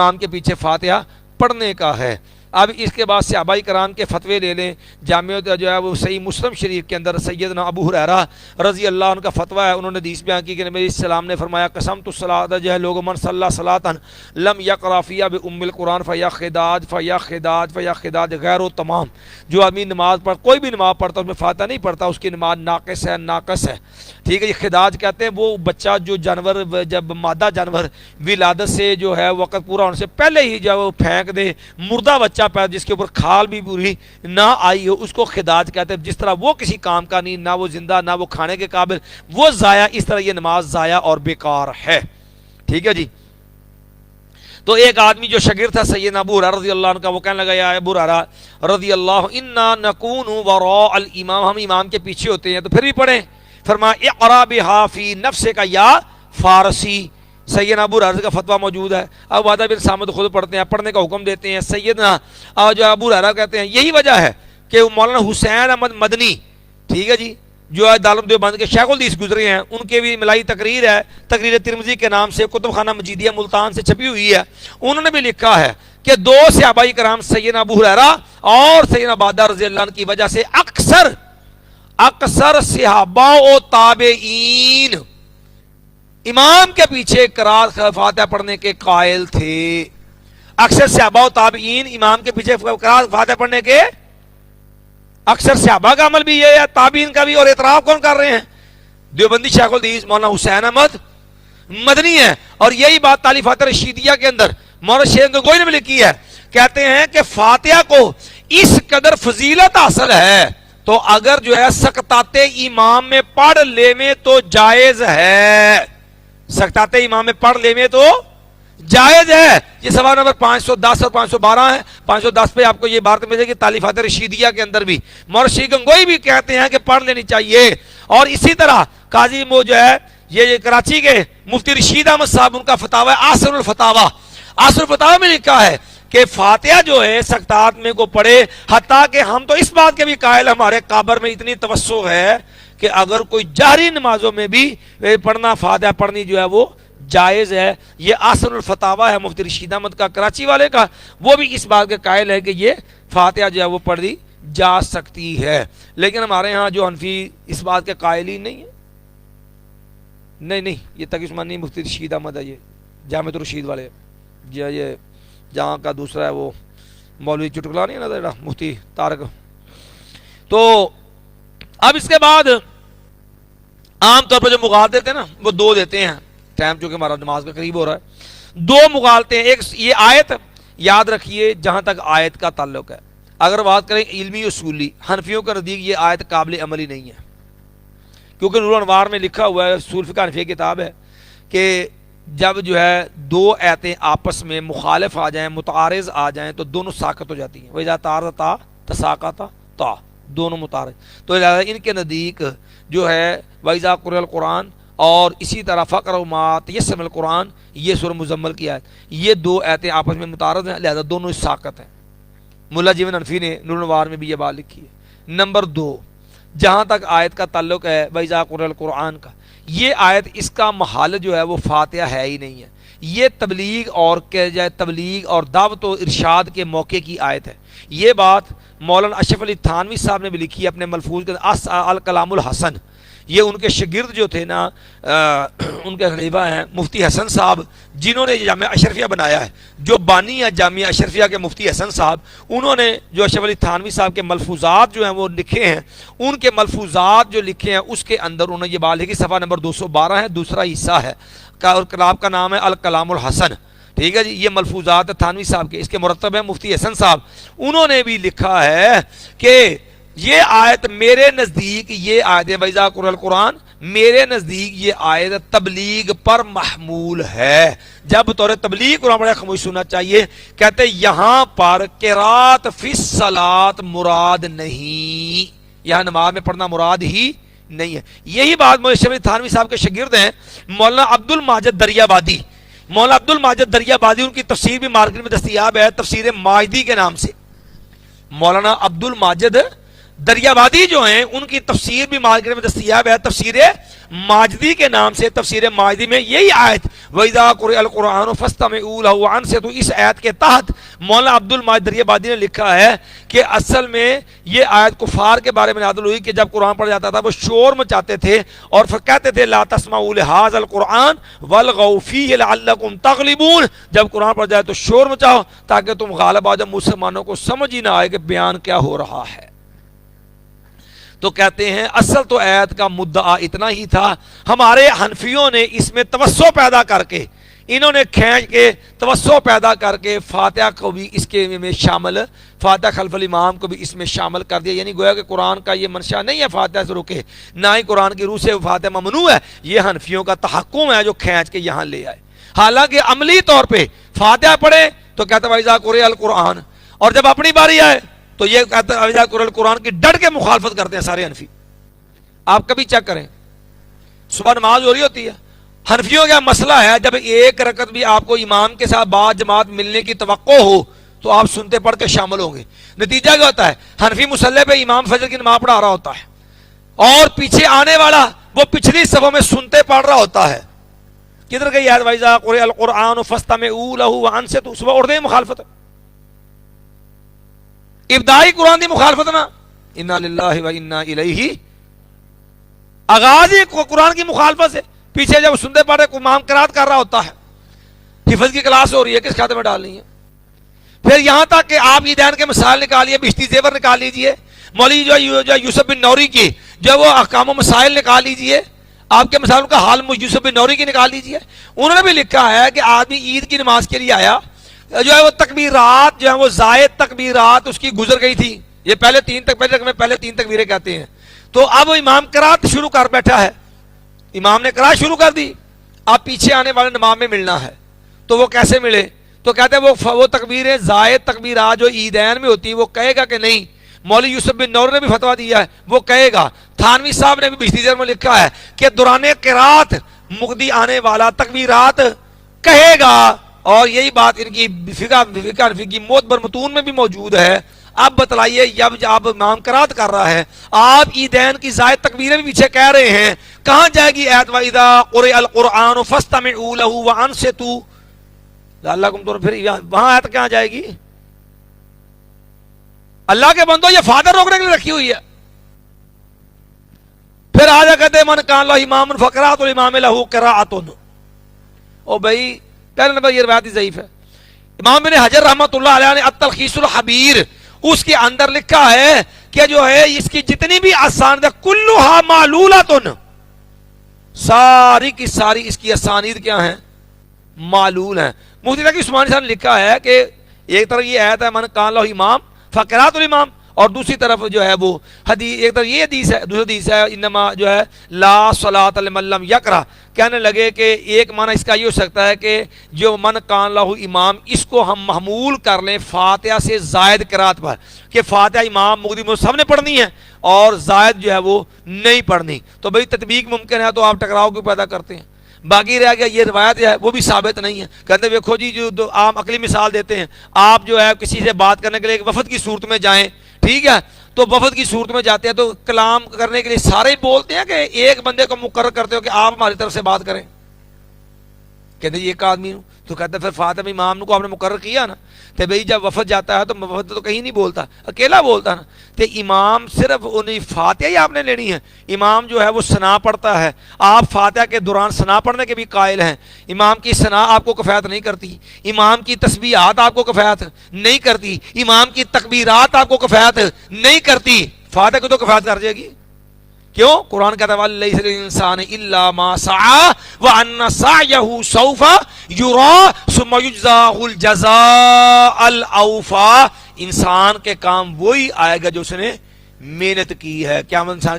امام کے پیچھے فاتحہ پڑھنے کا ہے۔ اب اس کے بعد صحابہ کرام کے فتوے لے لیں۔ جامع جو ہے وہ صحیح مسلم شریف کے اندر سیدنا ابو ہریرہ رضی اللہ عنہ کا فتویٰ ہے، انہوں نے حدیث بیان کی کہ نبی علیہ السلام نے فرمایا قسمت الصلاۃ جو ہے لوگ من صلی صلاۃ لم یقرأ فیہا بأم القرآن فیا خداج فیا خداج فیا خداج غیر و تمام، جو آدمی نماز پڑھ کوئی بھی نماز پڑھتا اس میں فاتحہ نہیں پڑھتا اس کی نماز ناقص ہے، ناقص ہے۔ ٹھیک ہے، یہ خداج کہتے ہیں وہ بچہ جو جانور جب مادہ جانور ولادت سے جو ہے وقت پورا ہونے سے پہلے ہی جب وہ پھینک دے، مردہ بچہ پیدا جس کے اوپر کھال بھی پوری نہ آئی ہو، اس کو خداج کہتے ہیں۔ جس طرح وہ کسی کام کا نہیں، نہ وہ زندہ نہ وہ کھانے کے قابل، وہ ضائع، اس طرح یہ نماز ضائع اور بیکار ہے۔ ٹھیک ہے جی۔ تو ایک آدمی جو شاگرد تھا سیدنا ابو ہریرہ رضی اللہ عنہ کا، وہ کہنے لگا یا ابو ہریرہ رضی اللہ انا نکون وراء الامام، ہم امام کے پیچھے ہوتے ہیں تو پھر بھی پڑھیں۔ فرمایا اقرا بہا فی نفسک یا فارسی، سیدنا ابو ہریرہ کا فتویٰ موجود ہے۔ اب عبادہ بن صامت خود پڑھتے ہیں، پڑھنے کا حکم دیتے ہیں۔ سیدنا جو ابو ہریرہ کہتے ہیں یہی وجہ ہے کہ مولانا حسین احمد مدنی، ٹھیک ہے جی، جو ہے دارالعلوم دیوبند کے شیخ الحدیث گزرے ہیں، ان کے بھی ملائی تقریر ہے، تقریر ترمذی کے نام سے کتب خانہ مجیدیہ ملتان سے چھپی ہوئی ہے۔ انہوں نے بھی لکھا ہے کہ دو صحابہ کرام سیدنا ابو ہریرہ اور سیدنا عبادہ رضی اللہ عنہ کی وجہ سے اکثر صحابہ و تابعین امام کے پیچھے قرات فاتحہ پڑھنے کے قائل تھے۔ اکثر صحابہ و تابعین امام کے پیچھے قرات فاتحہ پڑھنے کے، اکثر صحابہ کا عمل بھی یہ ہے، تابعین کا بھی، اور اعتراف کون کر رہے ہیں؟ دیوبندی شیخ الحدیث مولانا حسین احمد مدنی ہے۔ اور یہی بات تالیفات رشیدیہ کے اندر مولانا شیخ گنگوئی نے بھی لکھی ہے، کہتے ہیں کہ فاتحہ کو اس قدر فضیلت حاصل ہے تو اگر جو ہے سقطات امام میں پڑھ لے میں تو جائز ہے، سقطات امام میں پڑھ لے میں تو جائز ہے۔ یہ سوال نمبر 510 اور 512 ہے۔ 510 پہ آپ کو یہ بات ملے گی تالیفات رشیدیہ کے اندر بھی، مولانا شیخ گنگوئی بھی کہتے ہیں کہ پڑھ لینی چاہیے۔ اور اسی طرح قاضی وہ جو ہے یہ کراچی کے مفتی رشید احمد صاحب، ان کا فتاوی آثر الفتاوی، آثر الفتاوی میں لکھا ہے کہ فاتحہ جو ہے سقطات میں کو پڑھے، حتیٰ کہ ہم تو اس بات کے بھی قائل، ہمارے قابر میں اتنی توسع ہے کہ اگر کوئی جہری نمازوں میں بھی پڑھنا فاتحہ پڑھنی جو ہے وہ جائز ہے۔ یہ آثر الفتاوی ہے مفتی رشید احمد کا کراچی والے کا، وہ بھی اس بات کے قائل ہے کہ یہ فاتحہ جو ہے وہ پڑھی جا سکتی ہے۔ لیکن ہمارے ہاں جو حنفی اس بات کے قائل ہی نہیں ہے، نہیں یہ تقی عثمان نہیں، مفتی رشید احمد ہے، یہ جامع رشید والے، یہ جہاں کا دوسرا ہے وہ مولوی چٹکلا نہیں ہے نا مفتی طارق۔ تو اب اس کے بعد عام طور پر جو مغالطے دیتے ہیں نا وہ دو دیتے ہیں، ٹائم چونکہ ہمارا نماز کا قریب ہو رہا ہے، دو مغالطے ہیں۔ ایک یہ آیت یاد رکھیے جہاں تک آیت کا تعلق ہے، اگر بات کریں علمی اصولی، حنفیوں کا نزدیک یہ آیت قابل عملی نہیں ہے، کیونکہ نور الانوار میں لکھا ہوا ہے، اصول فقہ حنفیہ کتاب ہے، کہ جب جو ہے دو آیتیں آپس میں مخالف آ جائیں، متعارض آ جائیں تو دونوں ساقط ہو جاتی ہیں۔ وَإِذَا تَعَارَضَتا تَسَاقَطَا تا، دونوں متعارض۔ تو ان کے نزدیک جو ہے وَإِذَا قُرِئَ الْقُرْآنُ اور اسی طرح فَقْرَؤْا مَا تَيَسَّرَ مِنَ الْقُرْآنِ، یہ سورہ مزمل کی آیت، یہ دو آیتیں آپس میں متعارض ہیں، لہذا دونوں ساقط ہیں۔ ملا جیون حنفی نے نور الانوار میں بھی یہ بات لکھی ہے۔ نمبر دو، جہاں تک آیت کا تعلق ہے وَإِذَا قُرِئَ الْقُرْآنُ کا، یہ آیت اس کا محل جو ہے وہ فاتحہ ہے ہی نہیں ہے، یہ تبلیغ اور دعوت و ارشاد کے موقع کی آیت ہے۔ یہ بات مولانا اشرف علی تھانوی صاحب نے بھی لکھی ہے اپنے ملفوظ کے الکلام الحسن۔ یہ ان کے شاگرد جو تھے نا، ان کے خلیفہ ہیں مفتی حسن صاحب، جنہوں نے جامعہ اشرفیہ بنایا ہے، جو بانی ہے جامعہ اشرفیہ کے مفتی حسن صاحب، انہوں نے جو اشرف علی تھانوی صاحب کے ملفوظات جو ہیں وہ لکھے ہیں، ان کے ملفوظات جو لکھے ہیں اس کے اندر انہوں نے یہ بات لکھی، صفحہ نمبر 212 ہے، دوسرا حصہ ہے، اور کتاب کا نام ہے الکلام الحسن۔ ٹھیک ہے جی، یہ ملفوظات تھانوی صاحب کے، اس کے مرتب ہیں مفتی حسن صاحب۔ انہوں نے بھی لکھا ہے کہ یہ آیت میرے نزدیک، یہ آیت وَإِذَا قُرِئَ الْقُرْآنُ، میرے نزدیک یہ آیت تبلیغ پر محمول ہے۔ جب بطور تبلیغ قرآن بڑا خاموش سننا چاہیے، کہتے یہاں پر قرات فی الصلاۃ مراد نہیں، یہاں نماز میں پڑھنا مراد ہی نہیں ہے۔ یہی بات مولانا تھانوی صاحب کے شاگرد ہیں مولانا عبد الماجد دریابادی، مولانا عبد الماجد دریابادی، ان کی تفسیر بھی مارکیٹ میں دستیاب ہے تفسیر ماجدی کے نام سے۔ مولانا عبد الماجد دریابادی جو ہیں ان کی تفسیر بھی مارکیٹ میں دستیاب ہے تفسیر ماجدی کے نام سے، تفسیر ماجدی میں یہی آیت وَإِذَا قُرِئَ الْقُرْآنُ فَاسْتَمِعُوا لَهُ وَأَنصِتُوا، اس آیت کے تحت مولانا عبد الماجد دریابادی نے لکھا ہے کہ اصل میں یہ آیت کفار کے بارے میں نازل ہوئی کہ جب قرآن پڑھا جاتا تھا وہ شور مچاتے تھے اور پھر کہتے تھے لا تسمعوا لهذا القرآن وَالْغَوْا فِيهِ لَعَلَّكُمْ تَغْلِبُونَ، جب قرآن پڑھ جائے تو شور مچاؤ تاکہ تم غالب آ جاؤ، مسلمانوں کو سمجھ ہی نہ آئے کہ بیان کیا ہو رہا ہے۔ تو کہتے ہیں اصل تو آیت کا مدعا اتنا ہی تھا، ہمارے حنفیوں نے اس میں توسع پیدا کر کے، انہوں نے کھینچ کے توسع پیدا کر کے فاتحہ کو بھی اس کے میں شامل، فاتحہ خلف الامام کو بھی اس میں شامل کر دیا، یعنی گویا کہ قرآن کا یہ منشا نہیں ہے فاتحہ سے رکے، نہ ہی قرآن کی روح سے فاتحہ ممنوع ہے، یہ حنفیوں کا تحکم ہے جو کھینچ کے یہاں لے آئے۔ حالانکہ عملی طور پہ فاتحہ پڑھے تو کہتا ہے وَإِذَا قُرِئَ الْقُرْآنُ، اور جب اپنی باری آئے تو یہ کہتا ہے وَإِذَا قُرِئَ الْقُرْآنُ کی ڈٹ کے مخالفت کرتے ہیں سارے حنفی۔ آپ کبھی چیک کریں، صبح نماز ہو رہی ہوتی ہے، حنفیوں کا مسئلہ ہے جب ایک رکعت بھی آپ کو امام کے ساتھ بعد جماعت ملنے کی توقع ہو تو آپ سنتے پڑھ کے شامل ہوں گے۔ نتیجہ کیا ہوتا ہے؟ حنفی مصلی پہ امام فجر کی نماز پڑھا رہا ہوتا ہے اور پیچھے آنے والا وہ پچھلی صفوں میں سنتے پڑھ رہا ہوتا ہے۔ کدھر گئی آیت وَإِذَا قُرِئَ الْقُرْآنُ فَاسْتَمِعُوا لَهُ وَأَنصِتُوا؟ صبح اردے مخالفت ہے، ابتدائی قرآن دی مخالفت نا اِنَّا لِلَّهِ وَإِنَّا إِلَيْهِ، آغاز ہی قرآن کی مخالفت سے، پیچھے جب سنتے پڑھے کو امام قرات کر رہا ہوتا ہے، حفظ کی کلاس ہو رہی ہے، کس کھاتے میں ڈالنی ہے؟ پھر یہاں تک کہ آپ عیدین کے مسائل نکالیے، بشتی زیور نکال لیجئے، مولوی جو یوسف بن نوری کی جو وہ احکام و مسائل نکال لیجئے، آپ کے مسائل کا حال یوسف بن نوری کی نکال لیجئے۔ انہوں نے بھی لکھا ہے کہ آدمی عید کی نماز کے لیے آیا، جو ہے وہ تکبیرات جو ہے وہ زائد تکبیرات اس کی گزر گئی تھی، یہ پہلے تین تکبیریں کہتے ہیں، تو اب وہ امام قرات شروع کر بیٹھا ہے، امام نے قرات شروع کر دی، اب پیچھے آنے والے نماز میں ملنا ہے، تو وہ کیسے ملے؟ تو کہتے ہیں وہ تکبیریں زائد تکبیرات جو عیدین میں ہوتی ہیں وہ کہے گا کہ نہیں؟ مولوی یوسف بن نور نے بھی فتویٰ دیا ہے وہ کہے گا، تھانوی صاحب نے بھی بشتی زیور میں لکھا ہے کہ دوران قرات مقدی آنے والا تکبیرات کہے گا، اور یہی بات ان کی فقہ کی معتبر متون میں بھی موجود ہے۔ اب بتلائیے جب آپ امام قرات کر رہا ہے، آپ عیدین کی زائد تکبیریں بھی پیچھے کہہ رہے ہیں، کہاں جائے گی آیت وَإِذَا قُرِئَ الْقُرْآنُ فَاسْتَمِعُوا لَهُ وَأَنصِتُوا لَعَلَّكُمْ تُرْحَمُونَ؟ پھر وہاں آیت کہاں جائے گی؟ اللہ کے بندو یہ فاتحہ روکنے کے لیے رکھی ہوئی ہے۔ پھر آجا کہتے ہیں من کان لہ امام فقرات الامام لہ قراءۃ، او بھائی پہلے نمبر یہ روایت ضعیف ہے۔ امام بن حجر رحمۃ اللہ علیہ نے التلخیص الحبیر اس کے اندر لکھا ہے کہ جو ہے اس کی جتنی بھی اسانید کلھا معلولۃ، ساری کی ساری اس کی اسانید کیا ہیں؟ معلول ہیں۔ مفتی تقی عثمانی صاحب نے لکھا ہے کہ ایک طرف یہ آیت ہے من کان لہ امام فقرات الامام، اور دوسری طرف جو ہے وہ حدیث، ایک طرف یہ حدیث ہے، دوسری حدیث ہے انما جو ہے لا صلاۃ لمن لم یقرأ، کہنے لگے کہ ایک معنی اس کا یہ ہو سکتا ہے کہ جو من کان لہ امام اس کو ہم محمول کر لیں فاتحہ سے زائد قرات پر، کہ فاتحہ امام مقدم سب نے پڑھنی ہے اور زائد جو ہے وہ نہیں پڑھنی، تو بھئی تطبیق ممکن ہے تو آپ ٹکراؤ کیوں پیدا کرتے ہیں؟ باقی رہ گیا یہ روایت ہے وہ بھی ثابت نہیں ہے۔ کہتے ہیں دیکھو جی جو عام عقلی مثال دیتے ہیں، آپ جو ہے کسی سے بات کرنے کے لیے ایک وفد کی صورت میں جائیں، ٹھیک ہے، تو وفد کی صورت میں جاتے ہیں تو کلام کرنے کے لیے سارے ہی بولتے ہیں کہ ایک بندے کو مقرر کرتے ہو کہ آپ ہماری طرف سے بات کریں؟ کہتے ہیں ایک آدمی ہوں، تو کہتے ہیں پھر فاتحہ امام کو آپ نے مقرر کیا نا، تو بھئی جب وفد جاتا ہے تو وفد تو کہیں نہیں بولتا، اکیلا بولتا نا، تو امام صرف انہیں فاتحہ ہی آپ نے لینی ہے؟ امام جو ہے وہ ثنا پڑھتا ہے، آپ فاتحہ کے دوران ثنا پڑھنے کے بھی قائل ہیں، امام کی ثنا آپ کو کفایت نہیں کرتی، امام کی تسبیحات آپ کو کفایت نہیں کرتی، امام کی تکبیرات آپ کو کفایت نہیں کرتی، فاتحہ کو تو کفایت کر جائے گی۔ کیوں؟ قرآن کہتا ہے وَلَيْسَ لِلْإِنسَانِ إِلَّا مَا سَعَىٰ وَأَنَّ سَعْيَهُ سَوْفَ يُرَىٰ ثُمَّ يُجْزَاهُ الْجَزَاءَ الْأَوْفَىٰ، انسان کے کام وہی آئے گا جو اس نے محنت کی ہے۔ کیا انسان